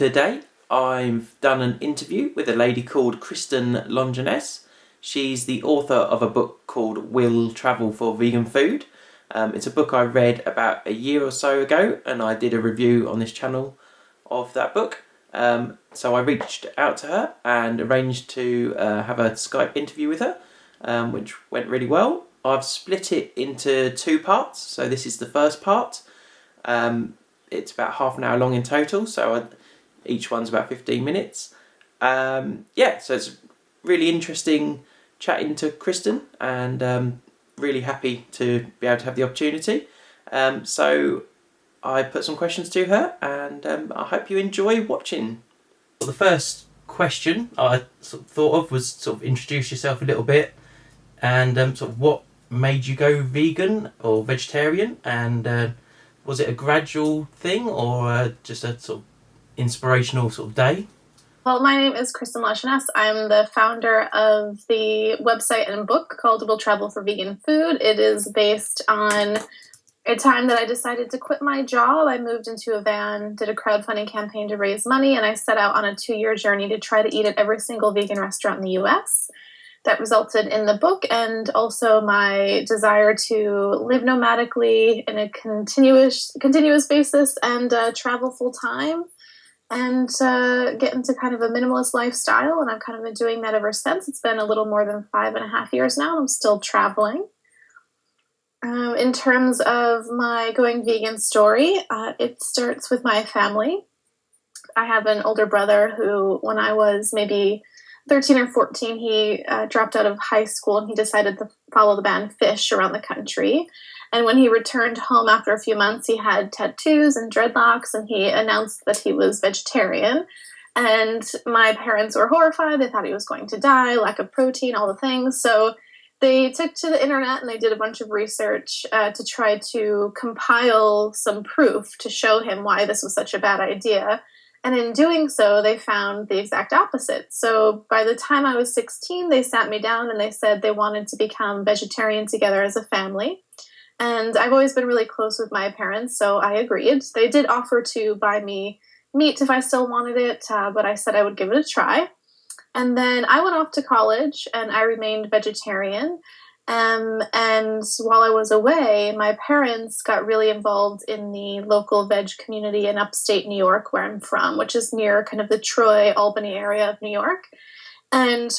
today I've done an interview with a lady called Kristin Lajeunesse. She's the author of a book called Will Travel for Vegan Food. It's a book I read about a year or so ago, and I did a review on this channel of that book. So I reached out to her and arranged to have a Skype interview with her, which went really well. I've split it into two parts, so this is the first part. It's about half an hour long in total, so each one's about 15 minutes. So it's really interesting chatting to Kristin, and really happy to be able to have the opportunity. So I put some questions to her, and I hope you enjoy watching. Well, the first question I sort of thought of was sort of introduce yourself a little bit, and sort of what made you go vegan or vegetarian, and was it a gradual thing or just a sort of inspirational sort of day? Well, my name is Kristin Lajeunesse. I'm the founder of the website and book called Will Travel for Vegan Food. It is based on a time that I decided to quit my job. I moved into a van, did a crowdfunding campaign to raise money, and I set out on a 2-year journey to try to eat at every single vegan restaurant in the US. That resulted in the book, and also my desire to live nomadically in a continuous basis and travel full time and get into kind of a minimalist lifestyle. And I've kind of been doing that ever since. It's been a little more than 5.5 years now. I'm still traveling. In terms of my going vegan story, it starts with my family. I have an older brother who, when I was maybe 13 or 14, he dropped out of high school and he decided to follow the band Fish around the country. And when he returned home after a few months, he had tattoos and dreadlocks, and he announced that he was vegetarian. And my parents were horrified. They thought he was going to die, lack of protein, all the things. So they took to the internet and they did a bunch of research to try to compile some proof to show him why this was such a bad idea. And in doing so, they found the exact opposite. So by the time I was 16, they sat me down and they said they wanted to become vegetarian together as a family. And I've always been really close with my parents, so I agreed. They did offer to buy me meat if I still wanted it, but I said I would give it a try. And then I went off to college and I remained vegetarian. And while I was away, my parents got really involved in the local veg community in upstate New York, where I'm from, which is near kind of the Troy, Albany area of New York. And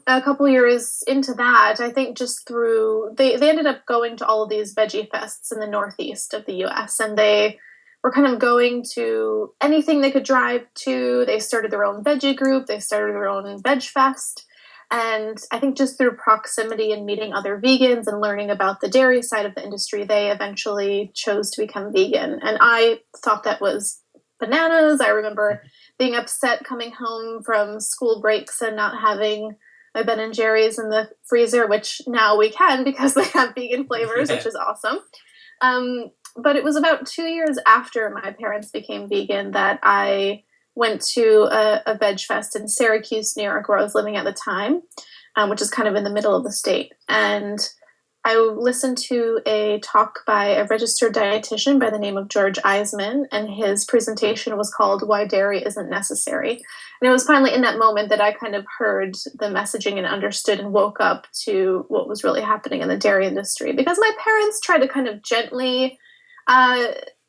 a couple years into that, I think just through, they ended up going to all of these veggie fests in the northeast of the US, and they were kind of going to anything they could drive to. They started their own veggie group, they started their own veg fest. And I think just through proximity and meeting other vegans and learning about the dairy side of the industry, they eventually chose to become vegan. And I thought that was bananas. I remember being upset coming home from school breaks and not having my Ben & Jerry's in the freezer, which now we can because they have vegan flavors, which is awesome. But it was about 2 years after my parents became vegan that I went to a veg fest in Syracuse, New York, where I was living at the time, which is kind of in the middle of the state. And I listened to a talk by a registered dietitian by the name of George Eisman, and his presentation was called Why Dairy Isn't Necessary. And it was finally in that moment that I kind of heard the messaging and understood and woke up to what was really happening in the dairy industry. Because my parents tried to kind of gently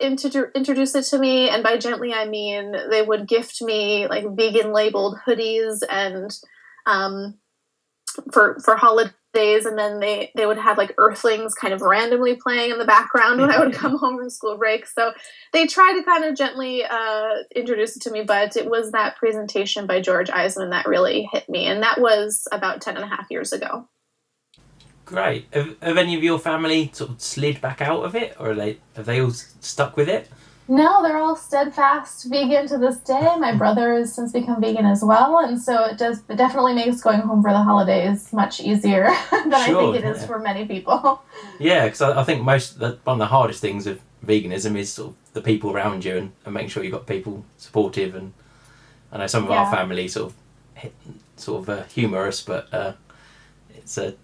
introduce it to me, and by gently I mean they would gift me like vegan labeled hoodies and for holidays, and then they would have like Earthlings kind of randomly playing in the background when I would come home from school break. So they tried to kind of gently introduce it to me, but it was that presentation by George Eisman that really hit me, and that was about 10.5 years ago. Great. Have any of your family sort of slid back out of it, or have they all stuck with it? No, they're all steadfast vegan to this day. My brother has since become vegan as well, and so it definitely makes going home for the holidays much easier than I think it is for many people. Yeah, because I think one of the hardest things of veganism is sort of the people around you and making sure you've got people supportive. And I know some of our family sort of humorous, but it's a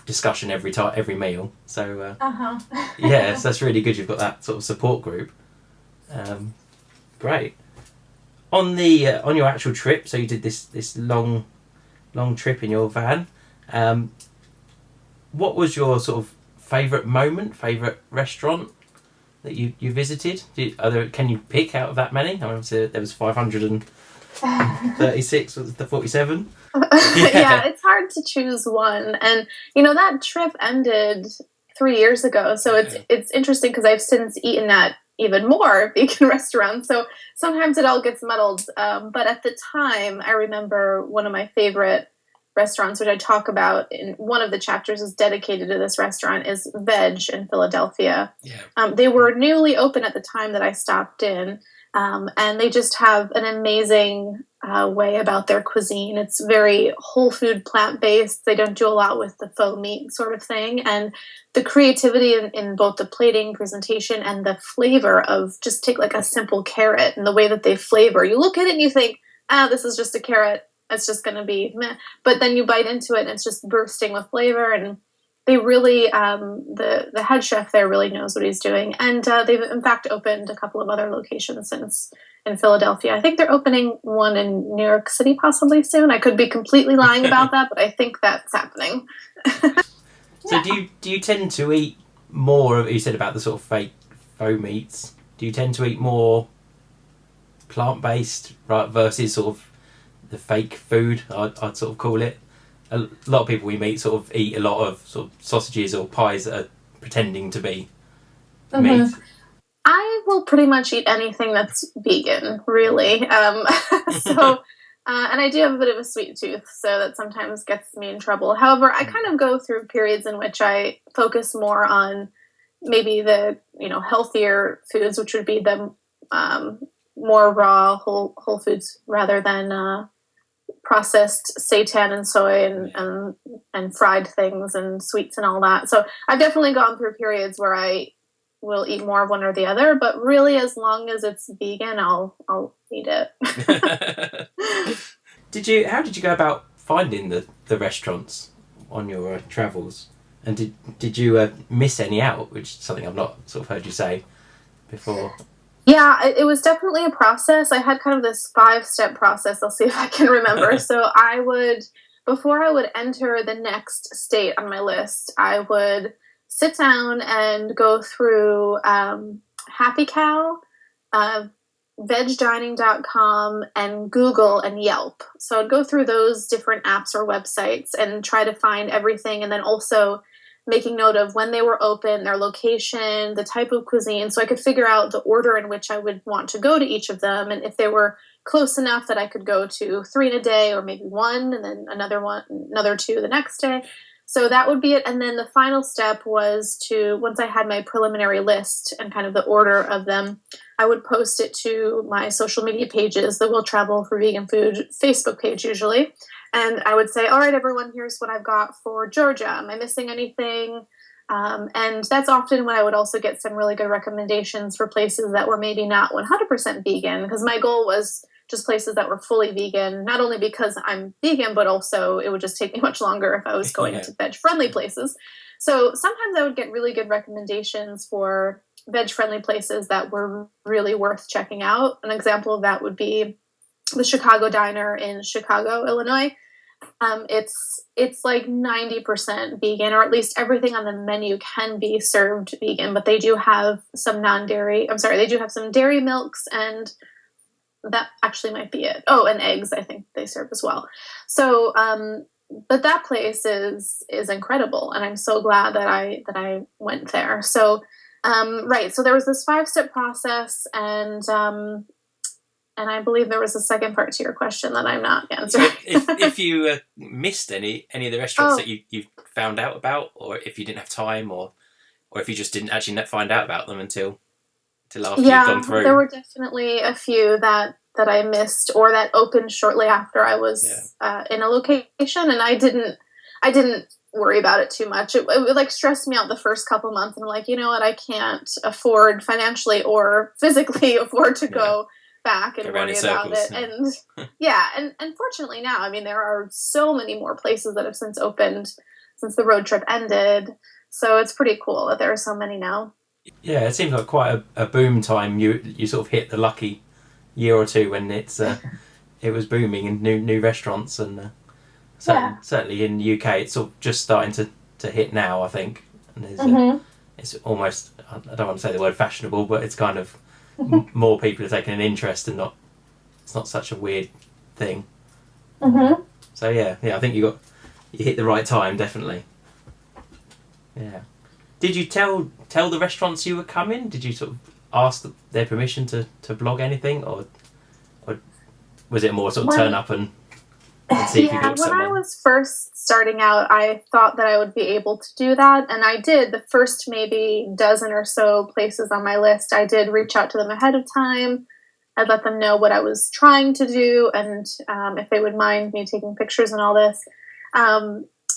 discussion every meal. So so that's really good. You've got that sort of support group. Great. on your actual trip, so you did this long trip in your van. What was your sort of favourite moment, favourite restaurant that you visited? Can you pick out of that many? I mean, there was 536. Was it the 47? Yeah, it's hard to choose one. And that trip ended 3 years ago, so it's interesting because I've since eaten at even more vegan restaurants, so sometimes it all gets muddled. But at the time, I remember one of my favorite restaurants, which I talk about in one of the chapters is dedicated to this restaurant, is Veg in Philadelphia. Yeah. They were newly open at the time that I stopped in, and they just have an amazing way about their cuisine. It's very whole food, plant-based. They don't do a lot with the faux meat sort of thing. And the creativity in both the plating, presentation, and the flavor of just take like a simple carrot and the way that they flavor. You look at it and you think, this is just a carrot. It's just going to be meh. But then you bite into it and it's just bursting with flavor. And they really, the head chef there really knows what he's doing. And they've in fact opened a couple of other locations since in Philadelphia. I think they're opening one in New York City possibly soon. I could be completely lying about that, but I think that's happening. So do you tend to eat more of, you said about the sort of faux meats, do you tend to eat more plant-based, right, versus sort of the fake food, I'd sort of call it? A lot of people we meet sort of eat a lot of sort of sausages or pies that are pretending to be meat. I will pretty much eat anything that's vegan, really. So, and I do have a bit of a sweet tooth, so that sometimes gets me in trouble. However, I kind of go through periods in which I focus more on maybe the healthier foods, which would be the more raw whole foods rather than processed seitan and soy and fried things and sweets and all that. So I've definitely gone through periods where I will eat more of one or the other, but really as long as it's vegan, I'll eat it. How did you go about finding the restaurants on your travels? And did you miss any out, which is something I've not sort of heard you say before? Yeah, it was definitely a process. I had kind of this 5-step process. I'll see if I can remember. So before I would enter the next state on my list, I would sit down and go through Happy Cow, vegdining.com, and Google and Yelp. So I'd go through those different apps or websites and try to find everything, and then also making note of when they were open, their location, the type of cuisine, so I could figure out the order in which I would want to go to each of them, and if they were close enough that I could go to 3 in a day, or maybe 1, and then another 2 the next day. So that would be it. And then the final step was once I had my preliminary list and kind of the order of them, I would post it to my social media pages, the Will Travel for Vegan Food Facebook page usually. And I would say, all right, everyone, here's what I've got for Georgia. Am I missing anything? And that's often when I would also get some really good recommendations for places that were maybe not 100% vegan, because my goal was just places that were fully vegan, not only because I'm vegan, but also it would just take me much longer if I was going to veg-friendly places. So sometimes I would get really good recommendations for veg-friendly places that were really worth checking out. An example of that would be the Chicago Diner in Chicago, Illinois. It's like 90% vegan, or at least everything on the menu can be served vegan, but they do have some non-dairy. I'm sorry, they do have some dairy milks, and that actually might be it. Oh, and eggs, I think they serve as well. So, but that place is incredible, and I'm so glad that I went there. So, right. So there was this 5-step process, and I believe there was a second part to your question that I'm not answering. if you missed any of the restaurants that you found out about, or if you didn't have time, or if you just didn't actually find out about them until after you'd gone through. There were definitely a few that I missed, or that opened shortly after I was in a location, and I didn't worry about it too much. It would like stress me out the first couple months, and I'm like, you know what, I can't afford financially or physically afford to go back and worry about it. And and fortunately now, I mean, there are so many more places that have since opened since the road trip ended. So it's pretty cool that there are so many now. Yeah, it seems like quite a boom time. You sort of hit the lucky year or two when it was booming in new restaurants, and certainly in the UK it's sort of just starting to hit now, I think. And it's almost, I don't want to say the word fashionable, but it's kind of more people are taking an interest and it's not such a weird thing. So yeah, I think you hit the right time, definitely. Yeah. Did you tell the restaurants you were coming? Did you sort of ask their permission to blog anything, or was it more sort of turn up and see if you could look someone? When I was first starting out, I thought that I would be able to do that, and I did. The first maybe dozen or so places on my list, I did reach out to them ahead of time. I'd let them know what I was trying to do, and if they would mind me taking pictures and all this.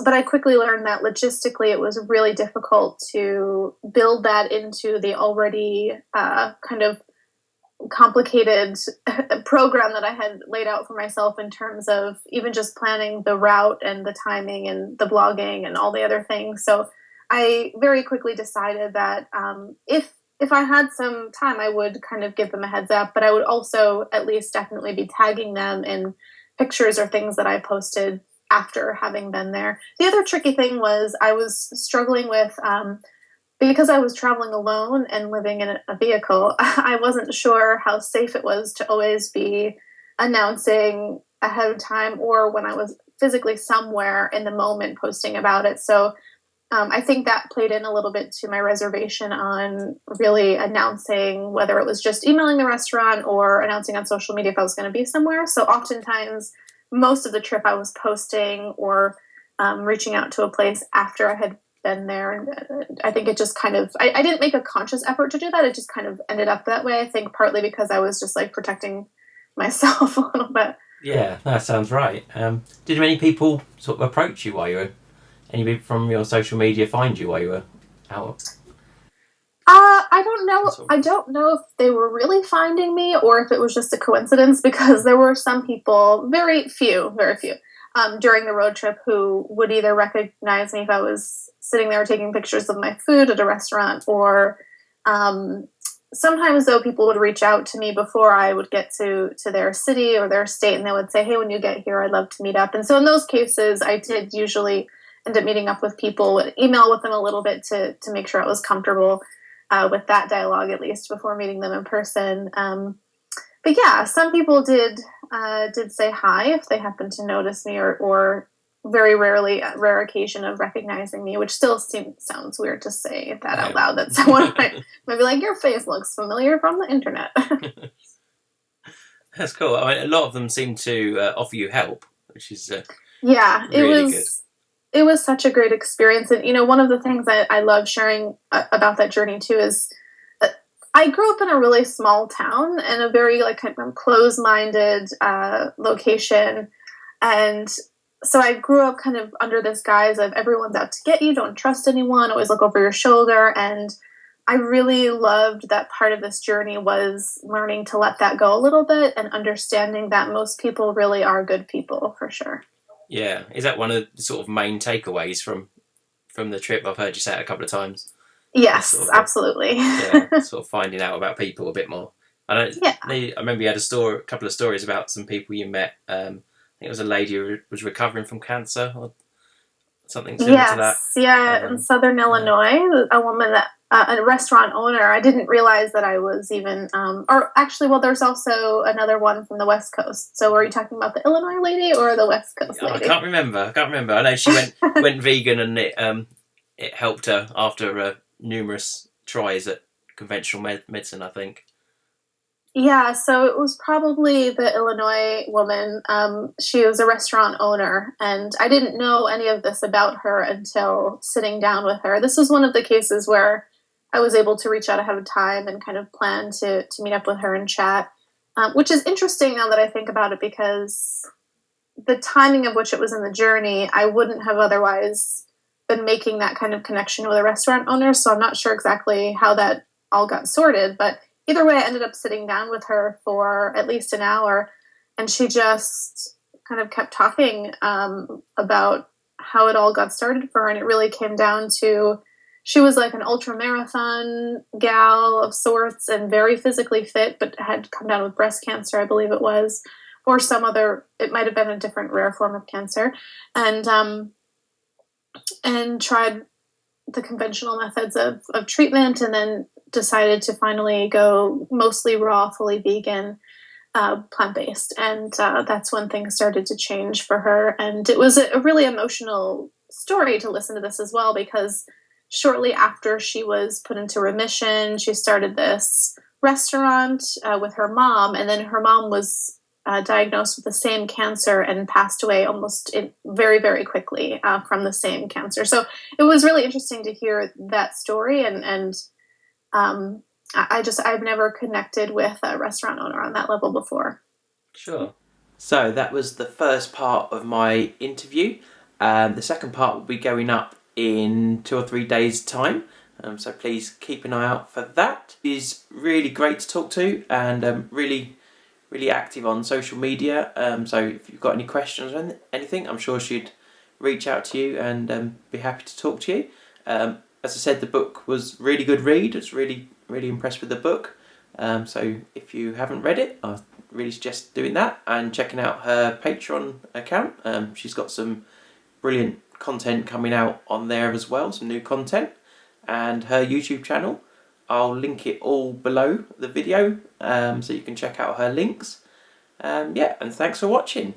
But I quickly learned that logistically it was really difficult to build that into the already kind of complicated program that I had laid out for myself in terms of even just planning the route and the timing and the blogging and all the other things. So I very quickly decided that if I had some time, I would kind of give them a heads up, but I would also at least definitely be tagging them in pictures or things that I posted after having been there. The other tricky thing was I was struggling with, because I was traveling alone and living in a vehicle, I wasn't sure how safe it was to always be announcing ahead of time or when I was physically somewhere in the moment posting about it. So I think that played in a little bit to my reservation on really announcing, whether it was just emailing the restaurant or announcing on social media if I was going to be somewhere. So oftentimes, most of the trip I was posting or reaching out to a place after I had been there. And I think it just kind of, I didn't make a conscious effort to do that. It just kind of ended up that way. I think partly because I was just like protecting myself a little bit. Yeah, that sounds right. Did many people sort of approach you while you were, anybody from your social media find you while you were out? I don't know. I don't know if they were really finding me or if it was just a coincidence, because there were some people, very few, during the road trip who would either recognize me if I was sitting there taking pictures of my food at a restaurant, or sometimes though people would reach out to me before I would get to their city or their state, and they would say, hey, when you get here, I'd love to meet up. And so in those cases, I did usually end up meeting up with people, would email with them a little bit to make sure I was comfortable with that dialogue, at least before meeting them in person. But yeah, some people did say hi if they happened to notice me, or very rarely, rare occasion of recognizing me, which still sounds weird to say that out loud, that someone might be like, your face looks familiar from the internet. That's cool. I mean, a lot of them seem to offer you help, which is really good. It was such a great experience. And, one of the things that I love sharing about that journey too is I grew up in a really small town and a very kind of close-minded location. And so I grew up kind of under this guise of everyone's out to get you, don't trust anyone, always look over your shoulder. And I really loved that part of this journey was learning to let that go a little bit and understanding that most people really are good people, for sure. Yeah. Is that one of the sort of main takeaways from the trip? I've heard you say it a couple of times. Yes, sort of absolutely. Sort of finding out about people a bit more. I remember you had a couple of stories about some people you met. I think it was a lady who was recovering from cancer or something similar to that. Yeah, in Southern Illinois, a woman that a restaurant owner. I didn't realize that I was even, there's also another one from the West Coast. So are you talking about the Illinois lady or the West Coast lady? I can't remember. I know she went vegan, and it helped her after numerous tries at conventional medicine, I think. Yeah, so it was probably the Illinois woman. She was a restaurant owner, and I didn't know any of this about her until sitting down with her. This was one of the cases where I was able to reach out ahead of time and kind of plan to meet up with her and chat, which is interesting now that I think about it, because the timing of which it was in the journey, I wouldn't have otherwise been making that kind of connection with a restaurant owner, so I'm not sure exactly how that all got sorted, but either way, I ended up sitting down with her for at least an hour, and she just kind of kept talking about how it all got started for her, and it really came down to she was like an ultra marathon gal of sorts and very physically fit, but had come down with breast cancer, I believe it was, or some other, it might have been a different rare form of cancer, and tried the conventional methods of treatment, and then decided to finally go mostly raw, fully vegan, plant-based. And that's when things started to change for her. And it was a really emotional story to listen to this as well, because shortly after she was put into remission, she started this restaurant with her mom, and then her mom was diagnosed with the same cancer and passed away very, very quickly from the same cancer. So it was really interesting to hear that story, and I've never connected with a restaurant owner on that level before. Sure. So that was the first part of my interview. The second part will be going up in 2 or 3 days' time. So please keep an eye out for that. He's really great to talk to, and really active on social media. So if you've got any questions or anything, I'm sure she'd reach out to you and be happy to talk to you. As I said, the book was really good read. I was really impressed with the book. So if you haven't read it, I really suggest doing that and checking out her Patreon account. She's got some brilliant content coming out on there as well, some new content, and her YouTube channel. I'll link it all below the video, so you can check out her links. And thanks for watching.